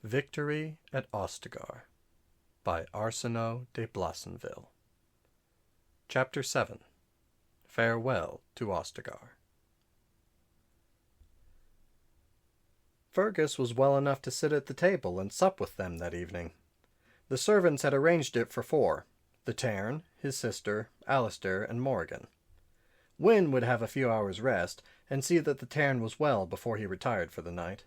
Victory at Ostagar by Arsenault de Blossonville. Chapter 7. Farewell to Ostagar. Fergus was well enough to sit at the table and sup with them that evening. The servants had arranged it for 4, the Tairn, his sister, Alistair, and Morrigan. Wyn would have a few hours' rest, and see that the Tairn was well before he retired for the night.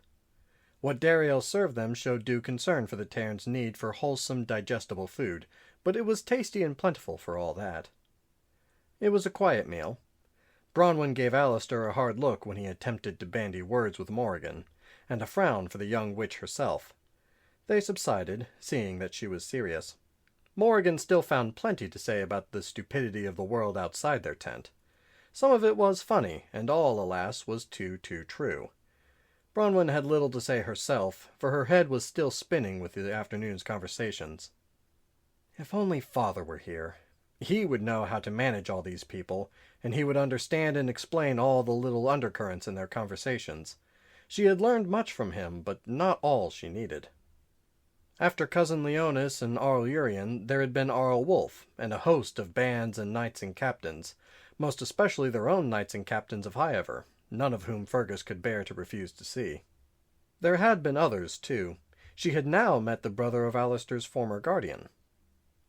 What Dariel served them showed due concern for the Tairn's need for wholesome, digestible food, but it was tasty and plentiful for all that. It was a quiet meal. Bronwyn gave Alistair a hard look when he attempted to bandy words with Morrigan, and a frown for the young witch herself. They subsided, seeing that she was serious. Morrigan still found plenty to say about the stupidity of the world outside their tent. Some of it was funny, and all, alas, was too true. Bronwyn had little to say herself, for her head was still spinning with the afternoon's conversations. If only Father were here. He would know how to manage all these people, and he would understand and explain all the little undercurrents in their conversations. She had learned much from him, but not all she needed. After Cousin Leonis and Arl Eamon, there had been Arl Wolf, and a host of bands and knights and captains, most especially their own knights and captains of Highever, none of whom Fergus could bear to refuse to see. There had been others, too. She had now met the brother of Alistair's former guardian.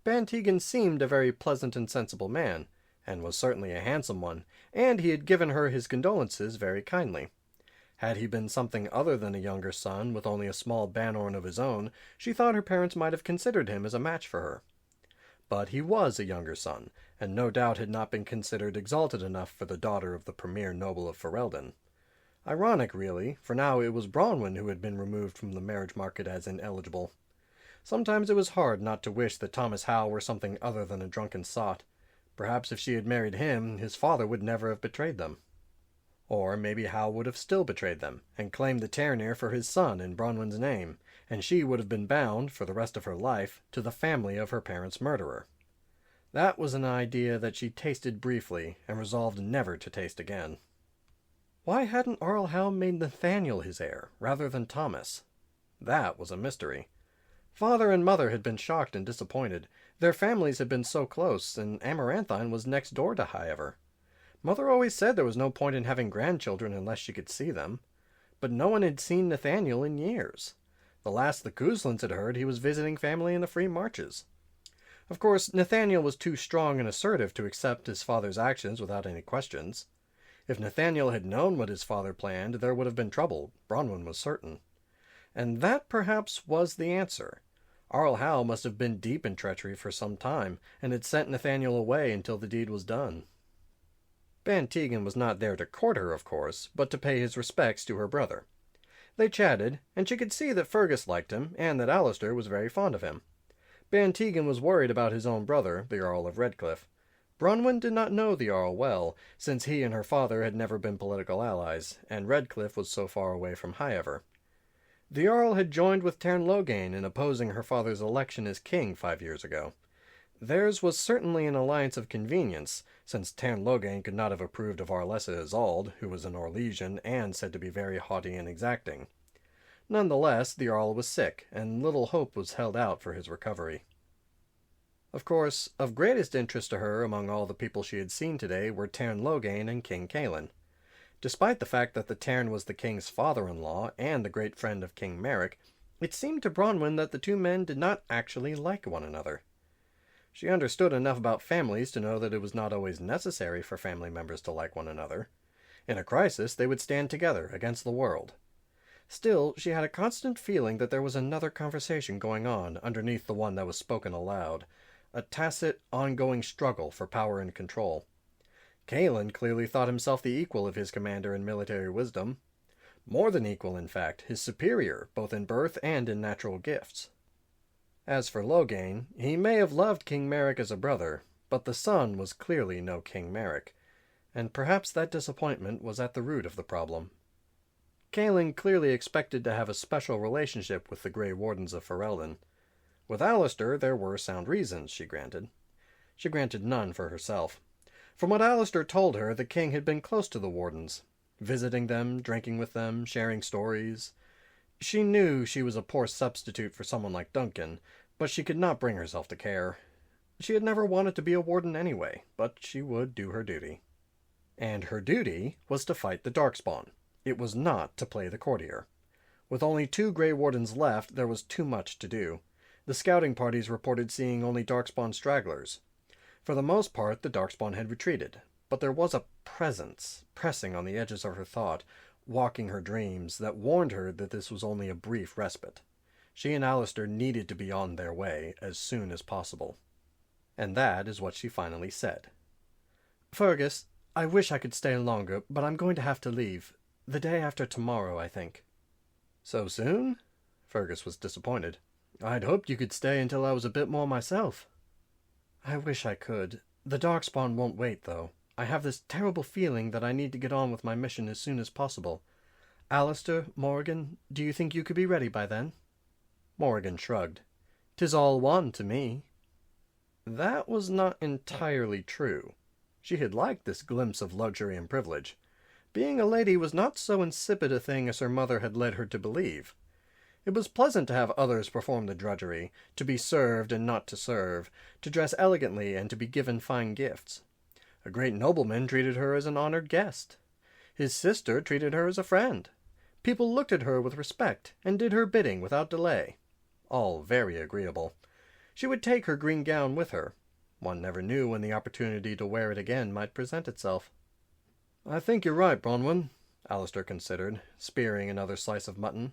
Bantegan seemed a very pleasant and sensible man, and was certainly a handsome one, and he had given her his condolences very kindly. Had he been something other than a younger son, with only a small Bannorn of his own, she thought her parents might have considered him as a match for her. But he was a younger son, and no doubt had not been considered exalted enough for the daughter of the premier noble of Ferelden. Ironic, really, for now it was Bronwyn who had been removed from the marriage market as ineligible. Sometimes it was hard not to wish that Thomas Howe were something other than a drunken sot. Perhaps if she had married him, his father would never have betrayed them. Or maybe Howe would have still betrayed them, and claimed the Tairnir for his son in Bronwyn's name, and she would have been bound, for the rest of her life, to the family of her parents' murderer. That was an idea that she tasted briefly, and resolved never to taste again. Why hadn't Arl Howe made Nathaniel his heir, rather than Thomas? That was a mystery. Father and mother had been shocked and disappointed. Their families had been so close, and Amaranthine was next door to Highever. Mother always said there was no point in having grandchildren unless she could see them. But no one had seen Nathaniel in years. The last the Gooslins had heard, he was visiting family in the Free Marches. Of course, Nathaniel was too strong and assertive to accept his father's actions without any questions. If Nathaniel had known what his father planned, there would have been trouble, Bronwyn was certain. And that perhaps was the answer. Arl Howe must have been deep in treachery for some time, and had sent Nathaniel away until the deed was done. Bantegan was not there to court her, of course, but to pay his respects to her brother. They chatted, and she could see that Fergus liked him, and that Alistair was very fond of him. Bantegan was worried about his own brother, the Arl of Redcliffe. Bronwyn did not know the Arl well, since he and her father had never been political allies, and Redcliffe was so far away from Highever. The Arl had joined with Tairn Loghain in opposing her father's election as king 5 years ago. Theirs was certainly an alliance of convenience, since Tairn Loghain could not have approved of Arlessa Isolde, who was an Orlesian and said to be very haughty and exacting. None the less, the Arl was sick, and little hope was held out for his recovery. Of course, of greatest interest to her among all the people she had seen today were Tairn Loghain and King Caelan. Despite the fact that the Tairn was the king's father-in-law and the great friend of King Merrick, it seemed to Bronwyn that the two men did not actually like one another. She understood enough about families to know that it was not always necessary for family members to like one another. In a crisis, they would stand together against the world. Still, she had a constant feeling that there was another conversation going on underneath the one that was spoken aloud, a tacit, ongoing struggle for power and control. Caelan clearly thought himself the equal of his commander in military wisdom. More than equal, in fact, his superior, both in birth and in natural gifts. As for Loghain, he may have loved King Merrick as a brother, but the son was clearly no King Merrick, and perhaps that disappointment was at the root of the problem. Caelan clearly expected to have a special relationship with the Grey Wardens of Ferelden. With Alistair there were sound reasons, she granted. She granted none for herself. From what Alistair told her, the king had been close to the Wardens, visiting them, drinking with them, sharing stories. She knew she was a poor substitute for someone like Duncan, but she could not bring herself to care. She had never wanted to be a warden anyway, but she would do her duty. And her duty was to fight the Darkspawn. It was not to play the courtier. With only 2 Grey Wardens left, there was too much to do. The scouting parties reported seeing only Darkspawn stragglers. For the most part, the Darkspawn had retreated, but there was a presence pressing on the edges of her thought, walking her dreams, that warned her that this was only a brief respite. She and Alistair needed to be on their way as soon as possible. And that is what she finally said. "Fergus, I wish I could stay longer, but I'm going to have to leave. The day after tomorrow, I think." "So soon?" Fergus was disappointed. "I'd hoped you could stay until I was a bit more myself." "I wish I could. The Darkspawn won't wait, though. I have this terrible feeling that I need to get on with my mission as soon as possible. Alistair, Morgan, do you think you could be ready by then?" Morgan shrugged. "'Tis all one to me." That was not entirely true. She had liked this glimpse of luxury and privilege. Being a lady was not so insipid a thing as her mother had led her to believe. It was pleasant to have others perform the drudgery, to be served and not to serve, to dress elegantly and to be given fine gifts. A great nobleman treated her as an honored guest. His sister treated her as a friend. People looked at her with respect and did her bidding without delay. All very agreeable. She would take her green gown with her. One never knew when the opportunity to wear it again might present itself. "I think you're right, Bronwyn," Alistair considered, spearing another slice of mutton.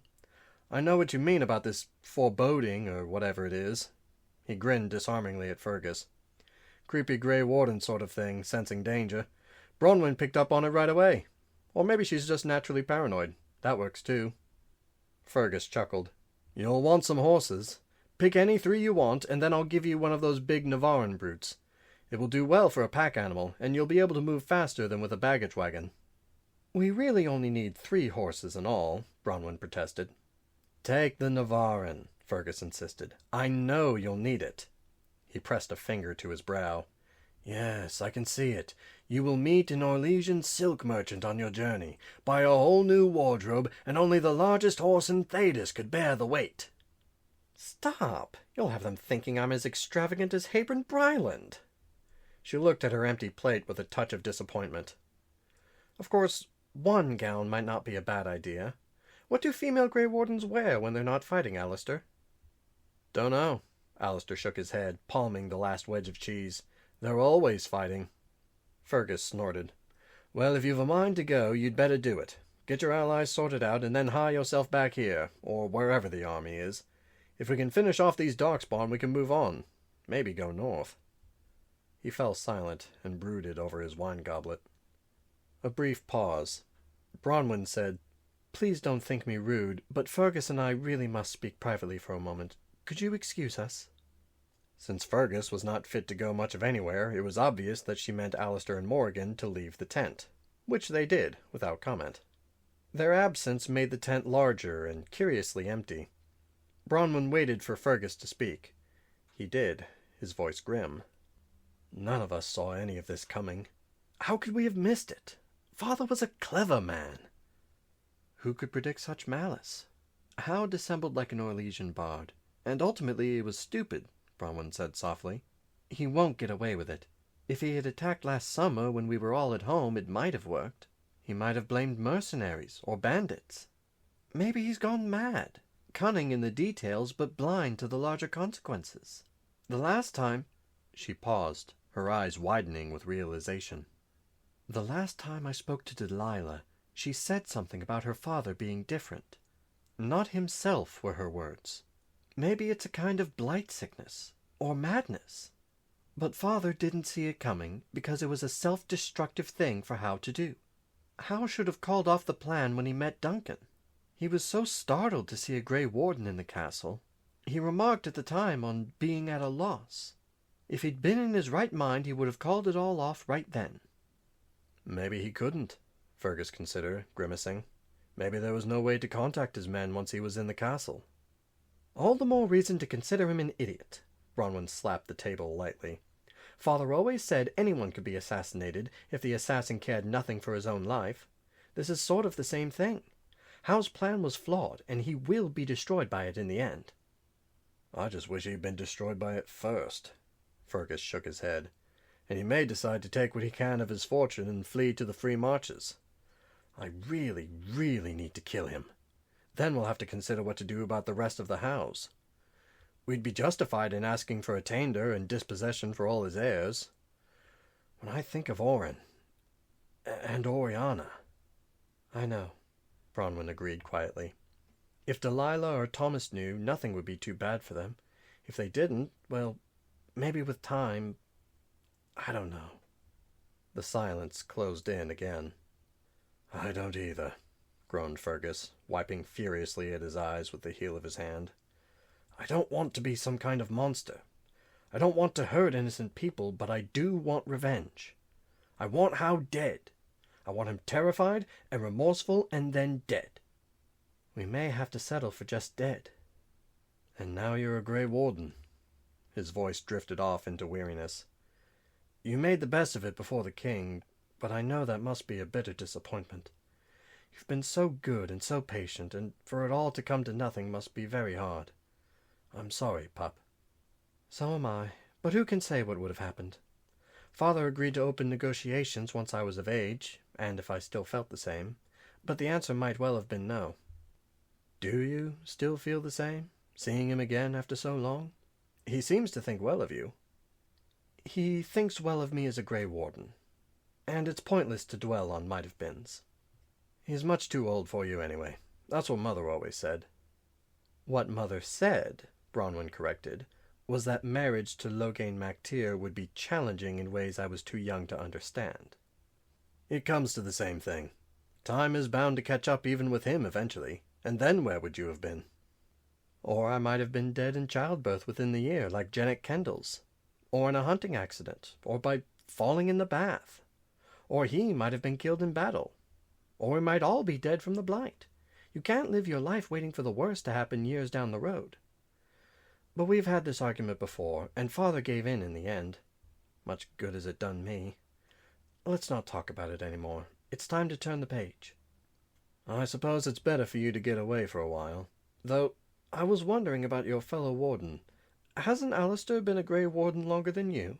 "I know what you mean about this foreboding, or whatever it is." He grinned disarmingly at Fergus. "Creepy Grey Warden sort of thing, sensing danger. Bronwyn picked up on it right away. Or maybe she's just naturally paranoid. That works too." Fergus chuckled. "You'll want some horses. Pick any 3 you want, and then I'll give you one of those big Navaran brutes. It will do well for a pack animal, and you'll be able to move faster than with a baggage wagon." "We really only need 3 horses in all," Bronwyn protested. "Take the Navaran," Fergus insisted. "I know you'll need it." He pressed a finger to his brow. "Yes, I can see it. You will meet an Orlesian silk merchant on your journey, buy a whole new wardrobe, and only the largest horse in Thedas could bear the weight." "Stop! You'll have them thinking I'm as extravagant as Habron Bryland." She looked at her empty plate with a touch of disappointment. "Of course, 1 gown might not be a bad idea. What do female Grey Wardens wear when they're not fighting, Alistair?" "Don't know." Alistair shook his head, palming the last wedge of cheese. "They're always fighting." Fergus snorted. "Well, if you've a mind to go, you'd better do it. Get your allies sorted out, and then hie yourself back here, or wherever the army is. If we can finish off these Darkspawn, we can move on. Maybe go north." He fell silent and brooded over his wine goblet. A brief pause. Bronwyn said, "Please don't think me rude, but Fergus and I really must speak privately for a moment. Could you excuse us?" Since Fergus was not fit to go much of anywhere, it was obvious that she meant Alistair and Morgan to leave the tent, which they did, without comment. Their absence made the tent larger and curiously empty. Bronwyn waited for Fergus to speak. He did, his voice grim. "None of us saw any of this coming. How could we have missed it? Father was a clever man." "Who could predict such malice? Howe dissembled like an Orlesian bard, and ultimately he was stupid," Bronwyn said softly. "He won't get away with it. If he had attacked last summer when we were all at home, it might have worked. He might have blamed mercenaries or bandits. Maybe he's gone mad, cunning in the details but blind to the larger consequences. The last time—" She paused, her eyes widening with realization. "The last time I spoke to Delilah, she said something about her father being different. Not himself, were her words. Maybe it's a kind of blight sickness, or madness. But Father didn't see it coming, because it was a self-destructive thing for Howe to do. Howe should have called off the plan when he met Duncan. He was so startled to see a Grey Warden in the castle. He remarked at the time on being at a loss. If he'd been in his right mind, he would have called it all off right then." "Maybe he couldn't," Fergus considered, grimacing. "Maybe there was no way to contact his men once he was in the castle." "All the more reason to consider him an idiot." Bronwyn slapped the table lightly. "Father always said anyone could be assassinated if the assassin cared nothing for his own life. This is sort of the same thing. Howe's plan was flawed, and he will be destroyed by it in the end. I just wish he'd been destroyed by it first. Fergus shook his head. And he may decide to take what he can of his fortune and flee to the free marches. I really, really need to kill him. Then we'll have to consider what to do about the rest of the house. We'd be justified in asking for attainder and dispossession for all his heirs. When I think of Oren and Oriana... I know, Bronwyn agreed quietly. If Delilah or Thomas knew, nothing would be too bad for them. If they didn't, well, maybe with time... I don't know. The silence closed in again. I don't either, groaned Fergus, wiping furiously at his eyes with the heel of his hand. I don't want to be some kind of monster. I don't want to hurt innocent people, but I do want revenge. I want Howe dead. I want him terrified and remorseful and then dead. We may have to settle for just dead. And now you're a Grey Warden. His voice drifted off into weariness. You made the best of it before the king, but I know that must be a bitter disappointment. You've been so good and so patient, and for it all to come to nothing must be very hard. I'm sorry, pup. So am I, but who can say what would have happened? Father agreed to open negotiations once I was of age, and if I still felt the same, but the answer might well have been no. Do you still feel the same, seeing him again after so long? He seems to think well of you. He thinks well of me as a Grey Warden, and it's pointless to dwell on might-have-beens. He's much too old for you anyway. That's what Mother always said. What Mother said, Bronwyn corrected, was that marriage to Loghain MacTier would be challenging in ways I was too young to understand. It comes to the same thing. Time is bound to catch up even with him eventually, and then where would you have been? Or I might have been dead in childbirth within the year, like Janet Kendall's. Or in a hunting accident, or by falling in the bath. Or he might have been killed in battle. Or we might all be dead from the blight. You can't live your life waiting for the worst to happen years down the road. But we've had this argument before, and Father gave in the end. Much good has it done me. Let's not talk about it any more. It's time to turn the page. I suppose it's better for you to get away for a while. Though, I was wondering about your fellow warden. Hasn't Alistair been a Grey Warden longer than you?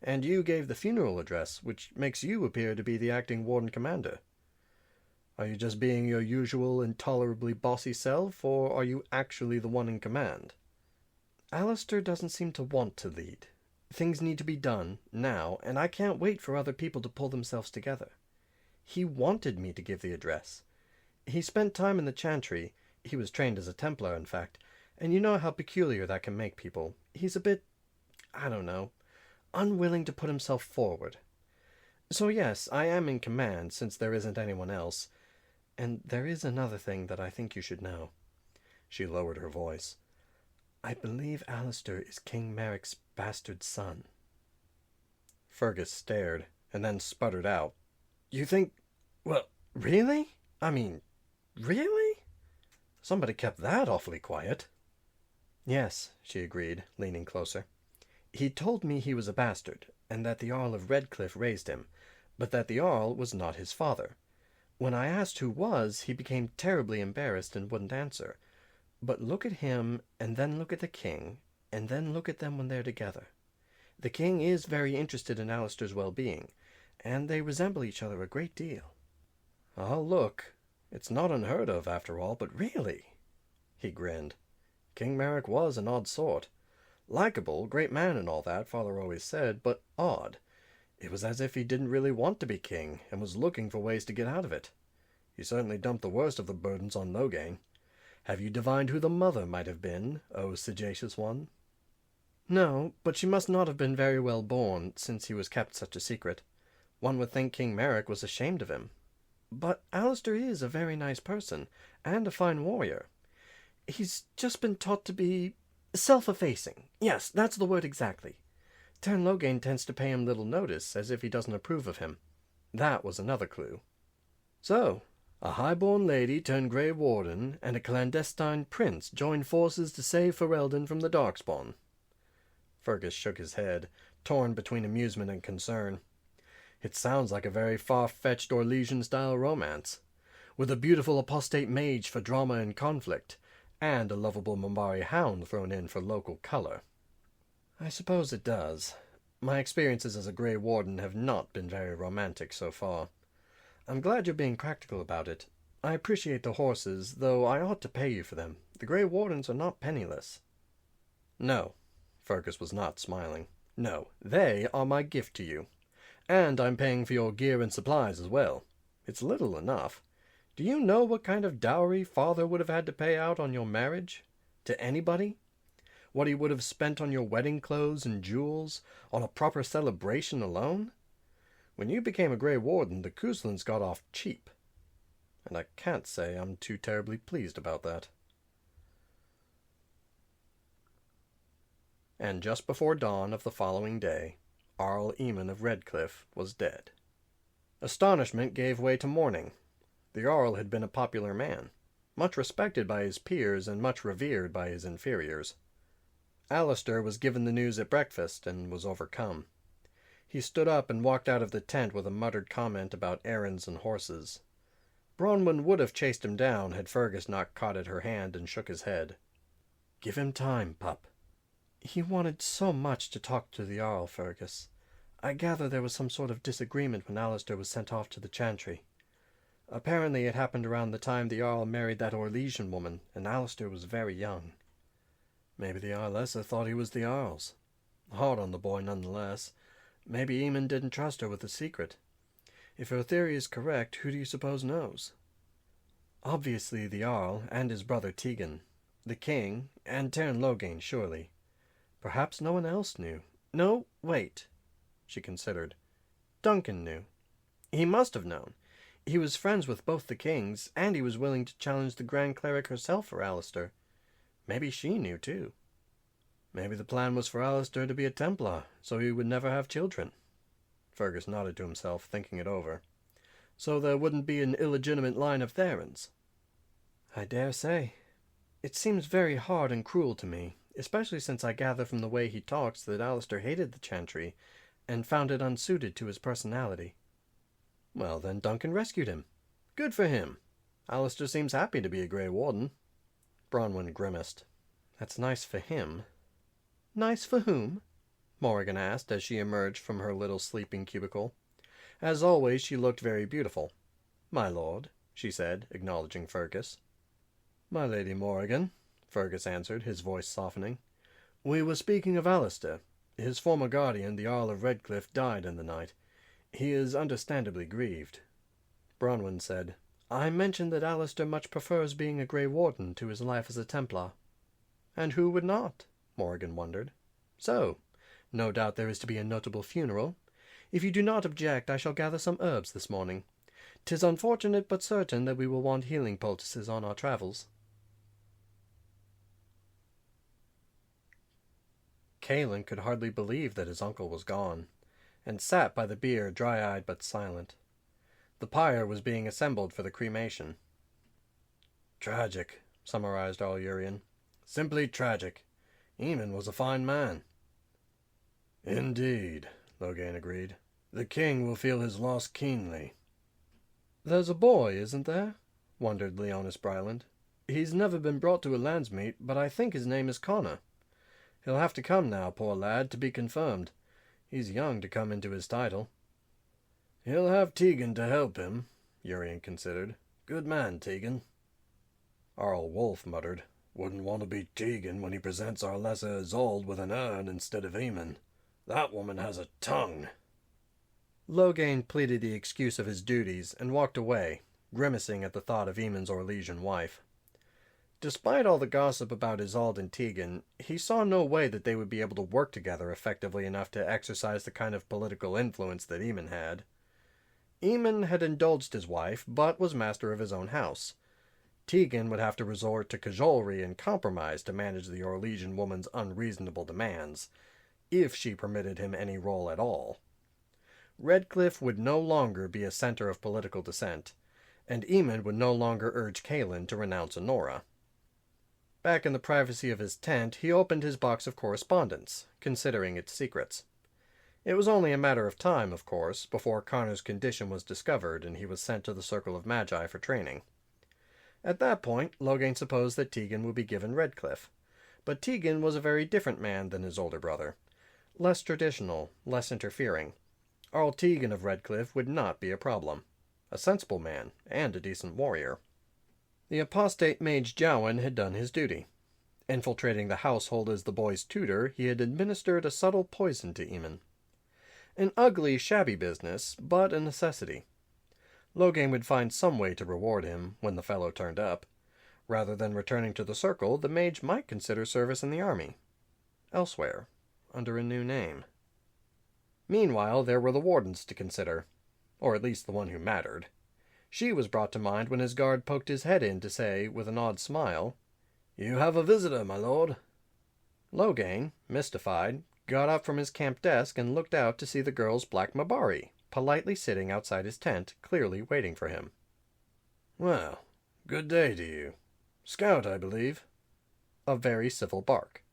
And you gave the funeral address, which makes you appear to be the acting Warden Commander. Are you just being your usual intolerably bossy self, or are you actually the one in command? Alistair doesn't seem to want to lead. Things need to be done, now, and I can't wait for other people to pull themselves together. He wanted me to give the address. He spent time in the Chantry. He was trained as a Templar, in fact. And you know how peculiar that can make people. He's a bit, I don't know, unwilling to put himself forward. So yes, I am in command, since there isn't anyone else. And there is another thing that I think you should know. She lowered her voice. I believe Alistair is King Merrick's bastard son. Fergus stared, and then sputtered out. You think... Well, really? I mean, really? Somebody kept that awfully quiet. Yes, she agreed, leaning closer. He told me he was a bastard, and that the Arl of Redcliffe raised him, but that the Arl was not his father. When I asked who was, he became terribly embarrassed and wouldn't answer. But look at him, and then look at the king, and then look at them when they're together. The king is very interested in Alistair's well-being, and they resemble each other a great deal. Oh, look. It's not unheard of, after all, but really. He grinned. King Merrick was an odd sort. Likeable, great man and all that, Father always said, but odd. It was as if he didn't really want to be king, and was looking for ways to get out of it. He certainly dumped the worst of the burdens on Loghain. Have you divined who the mother might have been, O sagacious one? No, but she must not have been very well born, since he was kept such a secret. One would think King Merrick was ashamed of him. But Alistair is a very nice person, and a fine warrior. He's just been taught to be self-effacing. Yes, that's the word exactly. Tern Loghain tends to pay him little notice, as if he doesn't approve of him. That was another clue. So, a high-born lady turned Grey Warden, and a clandestine prince joined forces to save Ferelden from the Darkspawn. Fergus shook his head, torn between amusement and concern. It sounds like a very far-fetched Orlesian-style romance. with a beautiful apostate mage for drama and conflict, and a lovable Mombari hound thrown in for local color. I suppose it does. My experiences as a Grey Warden have not been very romantic so far. I'm glad you're being practical about it. I appreciate the horses, though I ought to pay you for them. The Grey Wardens are not penniless. No, Fergus was not smiling. No, they are my gift to you. And I'm paying for your gear and supplies as well. It's little enough. Do you know what kind of dowry father would have had to pay out on your marriage? To anybody? What he would have spent on your wedding clothes and jewels, on a proper celebration alone? When you became a Grey Warden, the Cuslins got off cheap. And I can't say I'm too terribly pleased about that. And just before dawn of the following day, Arl Eamon of Redcliffe was dead. Astonishment gave way to mourning. The Arl had been a popular man, much respected by his peers and much revered by his inferiors. Alistair was given the news at breakfast and was overcome. He stood up and walked out of the tent with a muttered comment about errands and horses. Bronwyn would have chased him down had Fergus not caught at her hand and shook his head. "Give him time, pup." "He wanted so much to talk to the Arl, Fergus. I gather there was some sort of disagreement when Alistair was sent off to the Chantry. Apparently it happened around the time the Arl married that Orlesian woman, and Alistair was very young." "Maybe the Arlessa thought he was the Arl's. Hard on the boy nonetheless. Maybe Eamon didn't trust her with the secret. If her theory is correct, who do you suppose knows?" "Obviously the Arl, and his brother Tegan. The king, and Teyrn Loghain, surely. Perhaps no one else knew. No, wait." She considered. "Duncan knew. He must have known. He was friends with both the kings, and he was willing to challenge the Grand Cleric herself for Alistair. Maybe she knew, too." "Maybe the plan was for Alistair to be a Templar, so he would never have children." Fergus nodded to himself, thinking it over. "So there wouldn't be an illegitimate line of Therans." "I dare say. It seems very hard and cruel to me, especially since I gather from the way he talks that Alistair hated the Chantry, and found it unsuited to his personality." "Well, then Duncan rescued him. Good for him. Alistair seems happy to be a Grey Warden." Bronwyn grimaced. "That's nice for him." "Nice for whom?" Morrigan asked as she emerged from her little sleeping cubicle. As always, she looked very beautiful. "My lord," she said, acknowledging Fergus. "My Lady Morrigan," Fergus answered, his voice softening. "We were speaking of Alistair. His former guardian, the Arl of Redcliffe, died in the night. He is understandably grieved." Bronwyn said, "I mentioned that Alistair much prefers being a Grey Warden to his life as a Templar." "And who would not?" Morrigan wondered. "So, no doubt there is to be a notable funeral. If you do not object, I shall gather some herbs this morning. 'Tis unfortunate but certain that we will want healing poultices on our travels." Caelan could hardly believe that his uncle was gone, and sat by the bier dry-eyed but silent. The pyre was being assembled for the cremation. "Tragic," summarized Arl Urian. "Simply tragic. Eamon was a fine man." "Indeed," Loghain agreed. "The king will feel his loss keenly." "There's a boy, isn't there?" wondered Leonis Bryland. "He's never been brought to a lands meet, but I think his name is Connor. He'll have to come now, poor lad, to be confirmed. He's young to come into his title." "He'll have Tegan to help him," Urian considered. "Good man, Tegan." Arl Wolf muttered, "Wouldn't want to be Tegan when he presents Arlessa Isolde with an urn instead of Eamon. That woman has a tongue." Loghain pleaded the excuse of his duties and walked away, grimacing at the thought of Eamon's Orlesian wife. Despite all the gossip about Isolde and Tegan, he saw no way that they would be able to work together effectively enough to exercise the kind of political influence that Eamon had. Eamon had indulged his wife, but was master of his own house. Tegan would have to resort to cajolery and compromise to manage the Orlesian woman's unreasonable demands, if she permitted him any role at all. Redcliffe would no longer be a center of political dissent, and Eamon would no longer urge Caelan to renounce Honora. Back in the privacy of his tent, he opened his box of correspondence, considering its secrets. It was only a matter of time, of course, before Connor's condition was discovered and he was sent to the Circle of Magi for training. At that point, Loghain supposed that Tegan would be given Redcliffe. But Tegan was a very different man than his older brother. Less traditional, less interfering. Arl Tegan of Redcliffe would not be a problem. A sensible man, and a decent warrior. The apostate mage Jowan had done his duty. Infiltrating the household as the boy's tutor, he had administered a subtle poison to Eamon. An ugly, shabby business, but a necessity. Loghain would find some way to reward him when the fellow turned up. Rather than returning to the circle, the mage might consider service in the army. Elsewhere, under a new name. Meanwhile, there were the wardens to consider. Or at least the one who mattered. She was brought to mind when his guard poked his head in to say, with an odd smile, "You have a visitor, my lord." Loghain, mystified, got up from his camp desk and looked out to see the girl's black Mabari, politely sitting outside his tent, clearly waiting for him. "Well, good day to you. Scout, I believe." A very civil bark.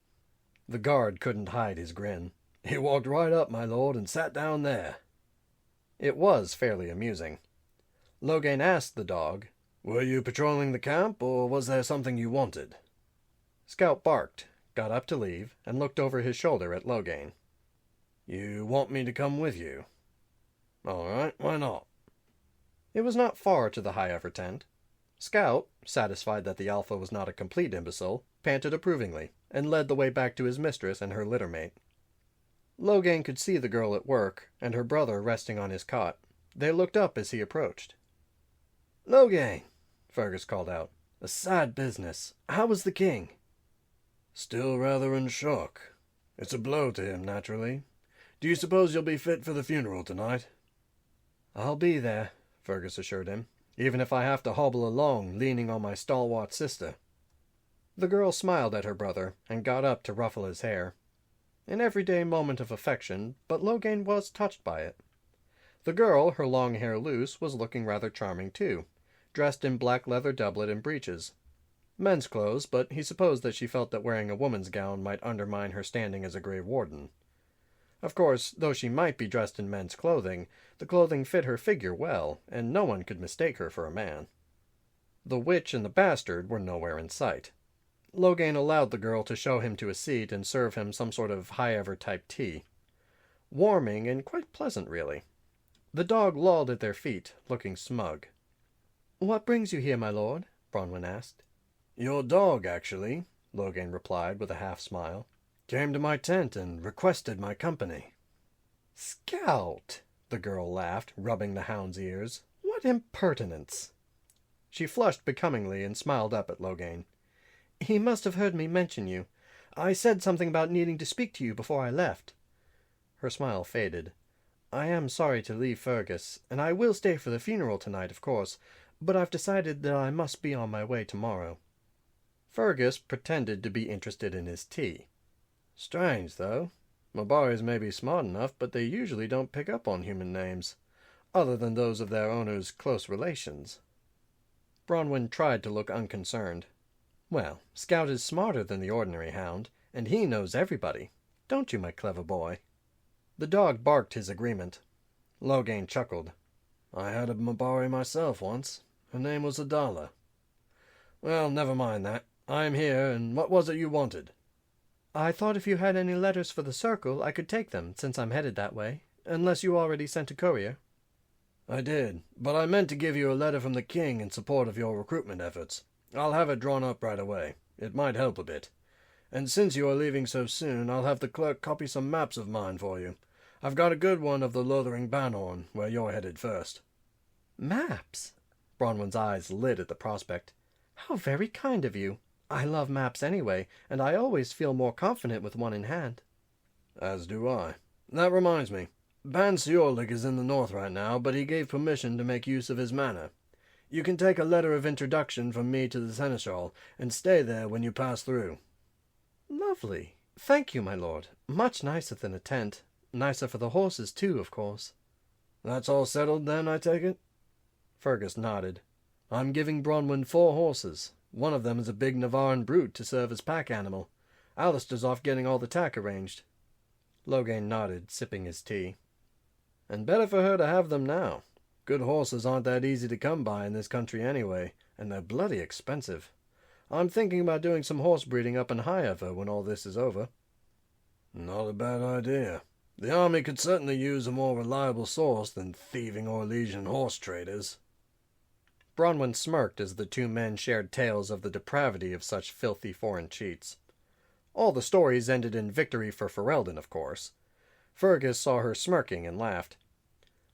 The guard couldn't hide his grin. He walked right up, my lord, and sat down there. It was fairly amusing. Loghain asked the dog, "Were you patrolling the camp, or was there something you wanted?" Scout barked, got up to leave, and looked over his shoulder at Loghain. "You want me to come with you?" "All right, why not?" It was not far to the High-Ever tent. Scout, satisfied that the Alpha was not a complete imbecile, panted approvingly, and led the way back to his mistress and her littermate. Loghain could see the girl at work, and her brother resting on his cot. They looked up as he approached. "Loghain," Fergus called out. "A sad business. How was the king?" "Still rather in shock. It's a blow to him, naturally. Do you suppose you'll be fit for the funeral tonight?" "I'll be there," Fergus assured him, "even if I have to hobble along, leaning on my stalwart sister." The girl smiled at her brother, and got up to ruffle his hair. An everyday moment of affection, but Loghain was touched by it. The girl, her long hair loose, was looking rather charming too, dressed in black leather doublet and breeches. Men's clothes, but he supposed that she felt that wearing a woman's gown might undermine her standing as a Grey Warden. Of course, though she might be dressed in men's clothing, the clothing fit her figure well, and no one could mistake her for a man. The witch and the bastard were nowhere in sight. Loghain allowed the girl to show him to a seat and serve him some sort of High-Ever type tea. Warming and quite pleasant, really. The dog lolled at their feet, looking smug. "What brings you here, my lord?" Bronwyn asked. "Your dog, actually," Loghain replied with a half-smile. "Came to my tent and requested my company." "Scout!" the girl laughed, rubbing the hound's ears. "What impertinence!" She flushed becomingly and smiled up at Loghain. "He must have heard me mention you. I said something about needing to speak to you before I left." Her smile faded. "I am sorry to leave Fergus, and I will stay for the funeral tonight, of course, but I've decided that I must be on my way tomorrow." Fergus pretended to be interested in his tea. "Strange, though. Mabaris may be smart enough, but they usually don't pick up on human names, other than those of their owner's close relations." Bronwyn tried to look unconcerned. "Well, Scout is smarter than the ordinary hound, and he knows everybody. Don't you, my clever boy?" The dog barked his agreement. Loghain chuckled. "I had a Mabari myself once. Her name was Adala. Well, never mind that. I am here, and what was it you wanted?" "I thought if you had any letters for the Circle, I could take them, since I'm headed that way, unless you already sent a courier." "I did, but I meant to give you a letter from the king in support of your recruitment efforts. I'll have it drawn up right away. It might help a bit. And since you are leaving so soon, I'll have the clerk copy some maps of mine for you. I've got a good one of the Lothering Banhorn, where you're headed first." "Maps?" Bronwyn's eyes lit at the prospect. "How very kind of you. I love maps anyway, and I always feel more confident with one in hand." "As do I. That reminds me. Ban Seorlig is in the north right now, but he gave permission to make use of his manor. You can take a letter of introduction from me to the seneschal, and stay there when you pass through." "Lovely. Thank you, my lord. Much nicer than a tent. Nicer for the horses, too, of course." "That's all settled, then, I take it?" Fergus nodded. "I'm giving Bronwyn 4 horses. One of them is a big Navaran brute to serve as pack animal. Alistair's off getting all the tack arranged." Loghain nodded, sipping his tea. And better for her to have them now. Good horses aren't that easy to come by in this country anyway, and they're bloody expensive. I'm thinking about doing some horse breeding up in Highever when all this is over. Not a bad idea. The army could certainly use a more reliable source than thieving Orlesian horse traders. Bronwyn smirked as the two men shared tales of the depravity of such filthy foreign cheats. All the stories ended in victory for Ferelden, of course. Fergus saw her smirking and laughed.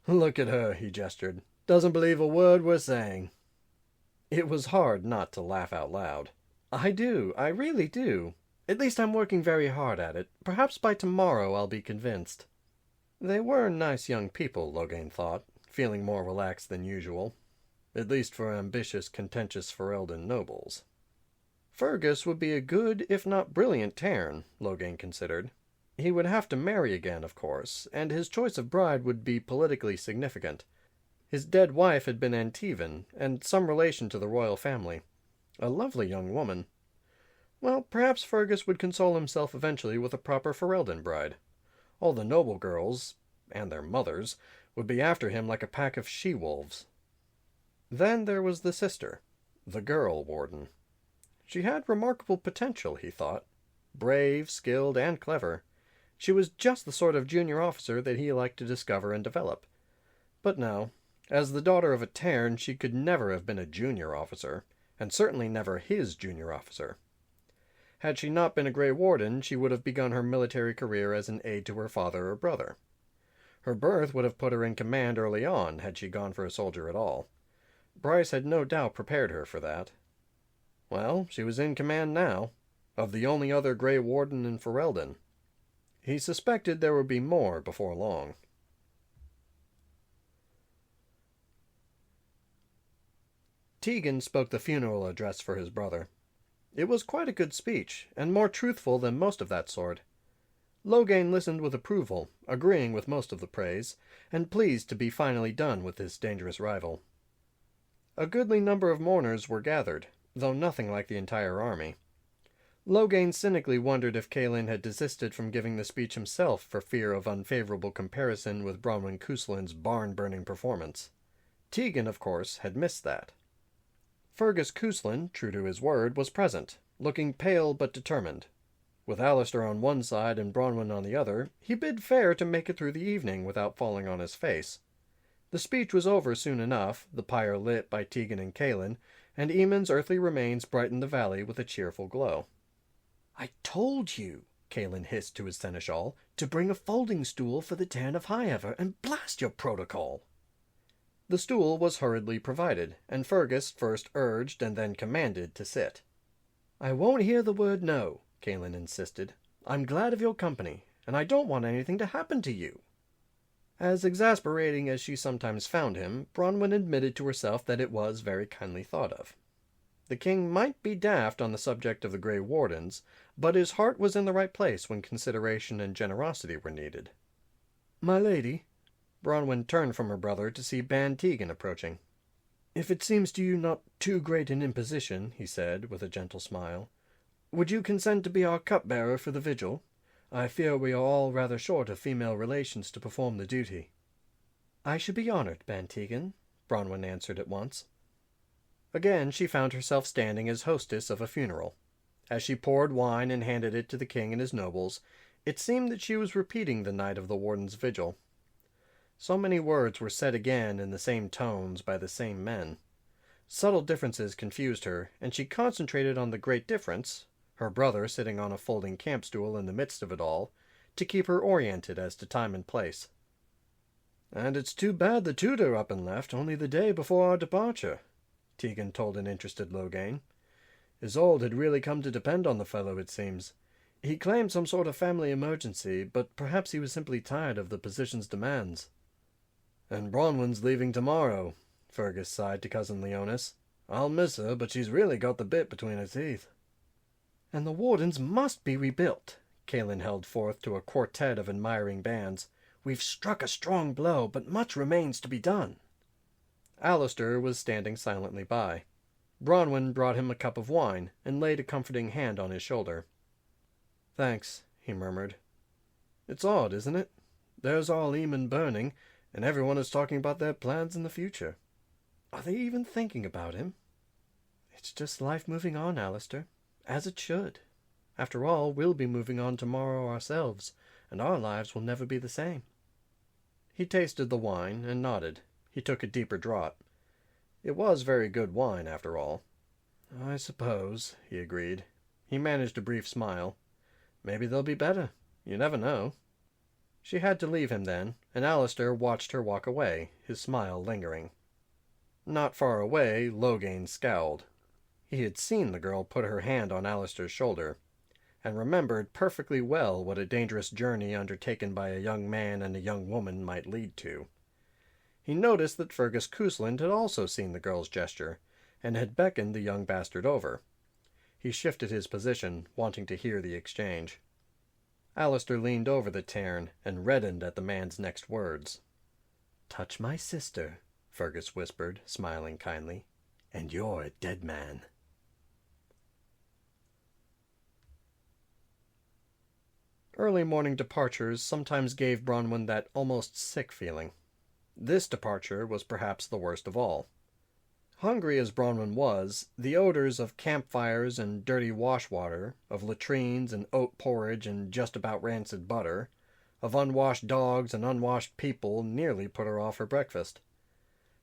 Look at her, he gestured. Doesn't believe a word we're saying. It was hard not to laugh out loud. I do. I really do. At least I'm working very hard at it. Perhaps by tomorrow I'll be convinced. They were nice young people, Loghain thought, feeling more relaxed than usual. At least for ambitious, contentious Ferelden nobles. Fergus would be a good, if not brilliant, Tairn, Loghain considered. He would have to marry again, of course, and his choice of bride would be politically significant. His dead wife had been Antivan, and some relation to the royal family. A lovely young woman. Well, perhaps Fergus would console himself eventually with a proper Ferelden bride. All the noble girls, and their mothers, would be after him like a pack of she-wolves. Then there was the sister, the girl Warden. She had remarkable potential, he thought. Brave, skilled, and clever. She was just the sort of junior officer that he liked to discover and develop. But no, as the daughter of a Tairn, she could never have been a junior officer, and certainly never his junior officer. Had she not been a Grey Warden, she would have begun her military career as an aide to her father or brother. Her birth would have put her in command early on, had she gone for a soldier at all. Bryce had no doubt prepared her for that. Well, she was in command now, of the only other Grey Warden in Ferelden. He suspected there would be more before long. Tegan spoke the funeral address for his brother. It was quite a good speech, and more truthful than most of that sort. Loghain listened with approval, agreeing with most of the praise, and pleased to be finally done with this dangerous rival. A goodly number of mourners were gathered, though nothing like the entire army. Loghain cynically wondered if Caelin had desisted from giving the speech himself for fear of unfavorable comparison with Bronwyn Couslin's barn-burning performance. Tegan, of course, had missed that. Fergus Couslin, true to his word, was present, looking pale but determined. With Alistair on one side and Bronwyn on the other, he bid fair to make it through the evening without falling on his face. The speech was over soon enough, the pyre lit by Tegan and Caelin, and Eamon's earthly remains brightened the valley with a cheerful glow. "I told you," Caelin hissed to his seneschal, "to bring a folding stool for the Tairn of Highever, and blast your protocol." The stool was hurriedly provided, and Fergus first urged and then commanded to sit. "I won't hear the word no," Caelin insisted. "I'm glad of your company, and I don't want anything to happen to you." As exasperating as she sometimes found him, Bronwyn admitted to herself that it was very kindly thought of. The king might be daft on the subject of the Grey Wardens, but his heart was in the right place when consideration and generosity were needed. "My lady," Bronwyn turned from her brother to see Ban Tegan approaching. "If it seems to you not too great an imposition," he said, with a gentle smile, "would you consent to be our cupbearer for the vigil? I fear we are all rather short of female relations to perform the duty." "I should be honored, Ban Tegan," Bronwyn answered at once. Again she found herself standing as hostess of a funeral. As she poured wine and handed it to the king and his nobles, it seemed that she was repeating the night of the warden's vigil. So many words were said again in the same tones by the same men. Subtle differences confused her, and she concentrated on the great difference, her brother sitting on a folding camp stool in the midst of it all, to keep her oriented as to time and place. "And it's too bad the tutor up and left only the day before our departure," Tegan told an interested Loghain. "Isolde had really come to depend on the fellow, it seems. He claimed some sort of family emergency, but perhaps he was simply tired of the position's demands." "And Bronwyn's leaving tomorrow," Fergus sighed to Cousin Leonis. "I'll miss her, but she's really got the bit between her teeth." "And the wardens must be rebuilt," Caelin held forth to a quartet of admiring bands. "We've struck a strong blow, but much remains to be done." Alistair was standing silently by. Bronwyn brought him a cup of wine, and laid a comforting hand on his shoulder. "Thanks," he murmured. It's odd, isn't it? There's Arl Eamon burning, and everyone is talking about their plans in the future. Are they even thinking about him? It's just life moving on, Alistair, as it should. After all, we'll be moving on tomorrow ourselves, and our lives will never be the same. He tasted the wine and nodded. He took a deeper draught. It was very good wine, after all. I suppose, he agreed. He managed a brief smile. Maybe they'll be better. You never know. She had to leave him then, and Alistair watched her walk away, his smile lingering. Not far away, Loghain scowled. He had seen the girl put her hand on Alistair's shoulder, and remembered perfectly well what a dangerous journey undertaken by a young man and a young woman might lead to. He noticed that Fergus Cousland had also seen the girl's gesture, and had beckoned the young bastard over. He shifted his position, wanting to hear the exchange. Alistair leaned over the Tairn and reddened at the man's next words. "Touch my sister," Fergus whispered, smiling kindly, "and you're a dead man." Early morning departures sometimes gave Bronwyn that almost sick feeling. This departure was perhaps the worst of all. Hungry as Bronwyn was, the odors of campfires and dirty wash-water, of latrines and oat porridge and just about rancid butter, of unwashed dogs and unwashed people nearly put her off her breakfast.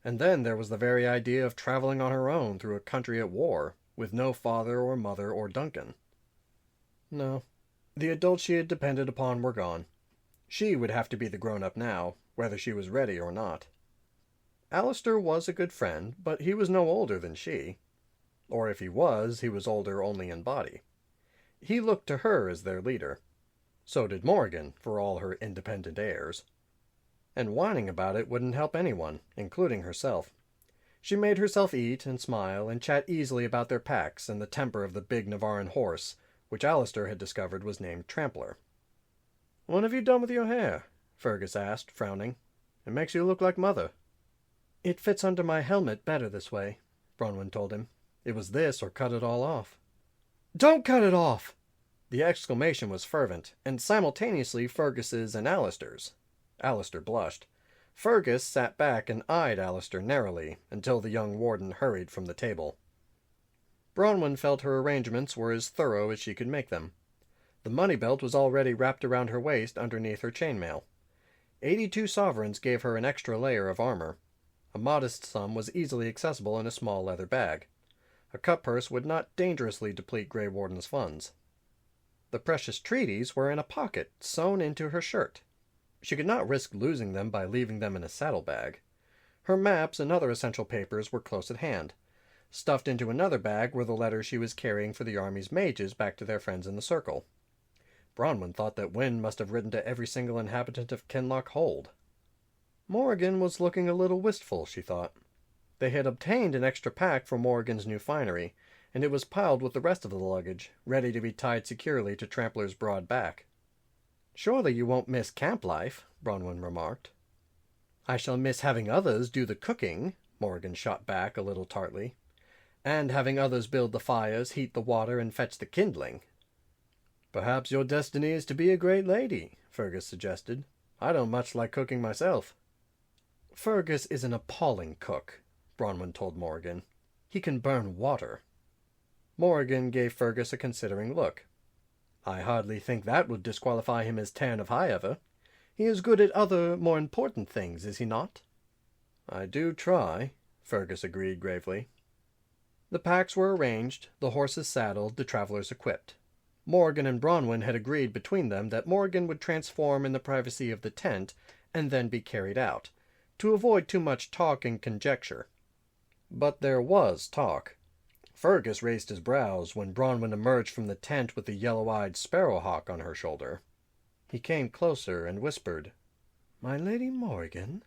And then there was the very idea of traveling on her own through a country at war, with no father or mother or Duncan. No, the adults she had depended upon were gone. She would have to be the grown-up now, whether she was ready or not. Alistair was a good friend, but he was no older than she. Or if he was older only in body. He looked to her as their leader. So did Morgan, for all her independent airs. And whining about it wouldn't help anyone, including herself. She made herself eat and smile and chat easily about their packs and the temper of the big Navaran horse, which Alistair had discovered was named Trampler. "What have you done with your hair?" Fergus asked, frowning. "It makes you look like Mother." "It fits under my helmet better this way," Bronwyn told him. It was this or cut it all off. "Don't cut it off!" The exclamation was fervent, and simultaneously Fergus's and Alistair's. Alistair blushed. Fergus sat back and eyed Alistair narrowly, until the young warden hurried from the table. Bronwyn felt her arrangements were as thorough as she could make them. The money belt was already wrapped around her waist underneath her chainmail. 82 sovereigns gave her an extra layer of armor. A modest sum was easily accessible in a small leather bag. A cut-purse would not dangerously deplete Grey Warden's funds. The precious treaties were in a pocket sewn into her shirt. She could not risk losing them by leaving them in a saddlebag. Her maps and other essential papers were close at hand. Stuffed into another bag were the letters she was carrying for the army's mages back to their friends in the Circle. Bronwyn thought that Wynne must have written to every single inhabitant of Kinloch Hold. Morgan was looking a little wistful, she thought. They had obtained an extra pack for Morgan's new finery, and it was piled with the rest of the luggage, ready to be tied securely to Trampler's broad back. "Surely you won't miss camp life," Bronwyn remarked. "I shall miss having others do the cooking," Morgan shot back a little tartly. "And having others build the fires, heat the water, and fetch the kindling." "Perhaps your destiny is to be a great lady," Fergus suggested. "I don't much like cooking myself." "Fergus is an appalling cook," Bronwyn told Morgan. "He can burn water." Morgan gave Fergus a considering look. "I hardly think that would disqualify him as Tairn of Highever. He is good at other, more important things, is he not?" "I do try," Fergus agreed gravely. The packs were arranged, the horses saddled, the travelers equipped. Morgan and Bronwyn had agreed between them that Morgan would transform in the privacy of the tent, and then be carried out, to avoid too much talk and conjecture. But there was talk. Fergus raised his brows when Bronwyn emerged from the tent with the yellow-eyed sparrowhawk on her shoulder. He came closer and whispered, "My Lady Morgan?"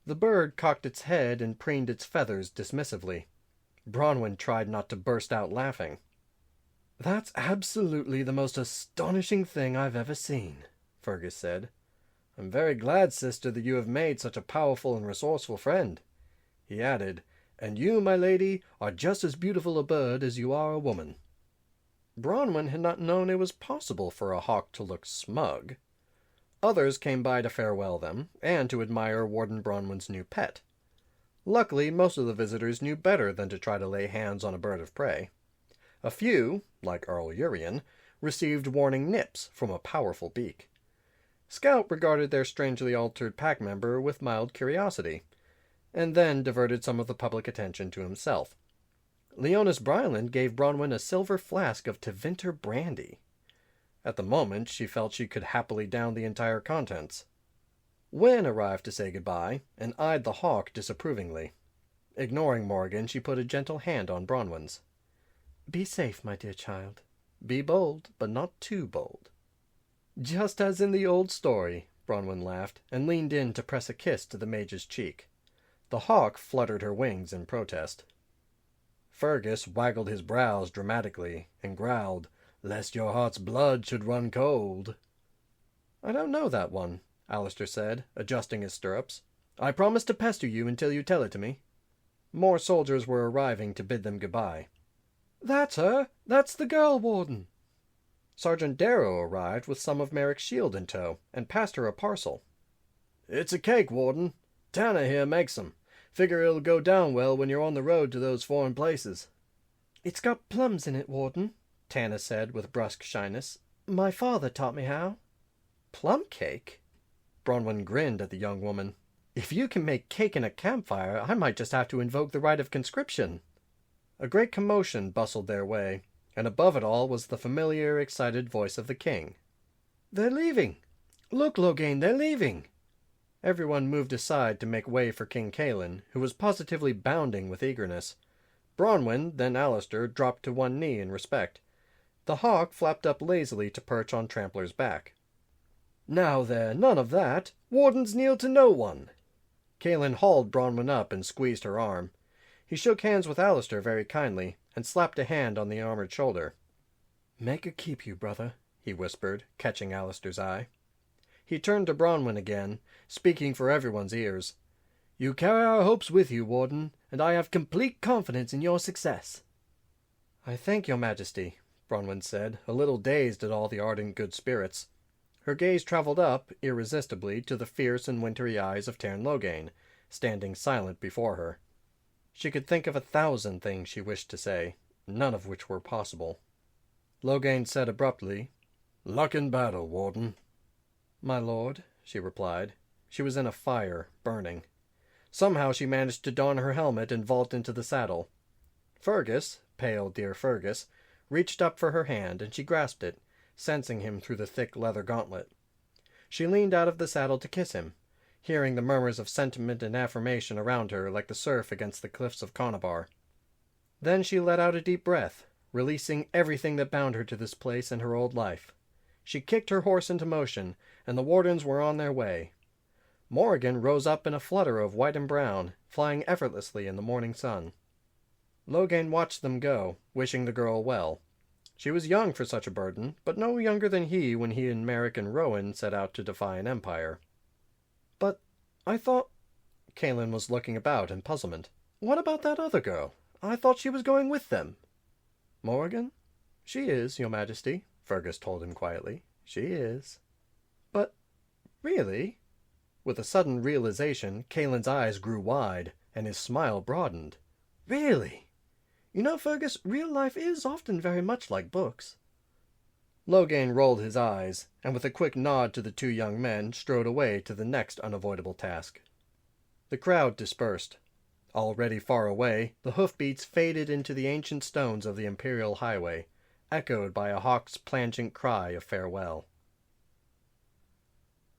The bird cocked its head and preened its feathers dismissively. Bronwyn tried not to burst out laughing. "That's absolutely the most astonishing thing I've ever seen," Fergus said. "I'm very glad, sister, that you have made such a powerful and resourceful friend." He added, "And you, my lady, are just as beautiful a bird as you are a woman." Bronwyn had not known it was possible for a hawk to look smug. Others came by to farewell them, and to admire Warden Bronwyn's new pet. Luckily, most of the visitors knew better than to try to lay hands on a bird of prey. A few, like Arl Eamon, received warning nips from a powerful beak. Scout regarded their strangely altered pack member with mild curiosity, and then diverted some of the public attention to himself. Leonis Bryland gave Bronwyn a silver flask of Tevinter brandy. At the moment, she felt she could happily down the entire contents. Wyn arrived to say goodbye, and eyed the hawk disapprovingly. Ignoring Morgan, she put a gentle hand on Bronwyn's. "Be safe, my dear child. Be bold, but not too bold." "Just as in the old story," Bronwyn laughed, and leaned in to press a kiss to the mage's cheek. The hawk fluttered her wings in protest. Fergus waggled his brows dramatically, and growled, "Lest your heart's blood should run cold." "I don't know that one," Alistair said, adjusting his stirrups. "I promise to pester you until you tell it to me." More soldiers were arriving to bid them goodbye. "That's her! That's the girl, Warden!" Sergeant Darrow arrived with some of Merrick's shield in tow, and passed her a parcel. "It's a cake, Warden. Tanner here makes 'em. Figure it'll go down well when you're on the road to those foreign places." "It's got plums in it, Warden," Tanner said with brusque shyness. "My father taught me how." "Plum cake?" Bronwyn grinned at the young woman. "If you can make cake in a campfire, I might just have to invoke the right of conscription." A great commotion bustled their way, and above it all was the familiar, excited voice of the king. "They're leaving! Look, Loghain, they're leaving!" Everyone moved aside to make way for King Caelan, who was positively bounding with eagerness. Bronwyn, then Alistair, dropped to one knee in respect. The hawk flapped up lazily to perch on Trampler's back. "Now there, none of that! Wardens kneel to no one!" Caelan hauled Bronwyn up and squeezed her arm. He shook hands with Alistair very kindly, and slapped a hand on the armored shoulder. "May God keep you, brother," he whispered, catching Alistair's eye. He turned to Bronwyn again, speaking for everyone's ears. "You carry our hopes with you, Warden, and I have complete confidence in your success." "I thank your majesty," Bronwyn said, a little dazed at all the ardent good spirits. Her gaze travelled up, irresistibly, to the fierce and wintry eyes of Tairn Loghain, standing silent before her. She could think of 1,000 things she wished to say, none of which were possible. Loghain said abruptly, "Luck in battle, Warden." "My lord," she replied. She was in a fire, burning. Somehow she managed to don her helmet and vault into the saddle. Fergus, pale dear Fergus, reached up for her hand, and she grasped it, sensing him through the thick leather gauntlet. She leaned out of the saddle to kiss him, hearing the murmurs of sentiment and affirmation around her like the surf against the cliffs of Conabar. Then she let out a deep breath, releasing everything that bound her to this place and her old life. She kicked her horse into motion, and the wardens were on their way. Morgan rose up in a flutter of white and brown, flying effortlessly in the morning sun. Loghain watched them go, wishing the girl well. She was young for such a burden, but no younger than he when he and Merrick and Rowan set out to defy an empire. "But I thought—" Caelan was looking about in puzzlement. "What about that other girl? I thought she was going with them." "Morgan? She is, your majesty," Fergus told him quietly. "She is." "But, really?" With a sudden realization, Caelan's eyes grew wide, and his smile broadened. "Really? You know, Fergus, real life is often very much like books." Loghain rolled his eyes, and with a quick nod to the two young men, strode away to the next unavoidable task. The crowd dispersed. Already far away, the hoofbeats faded into the ancient stones of the Imperial Highway, echoed by a hawk's plangent cry of farewell.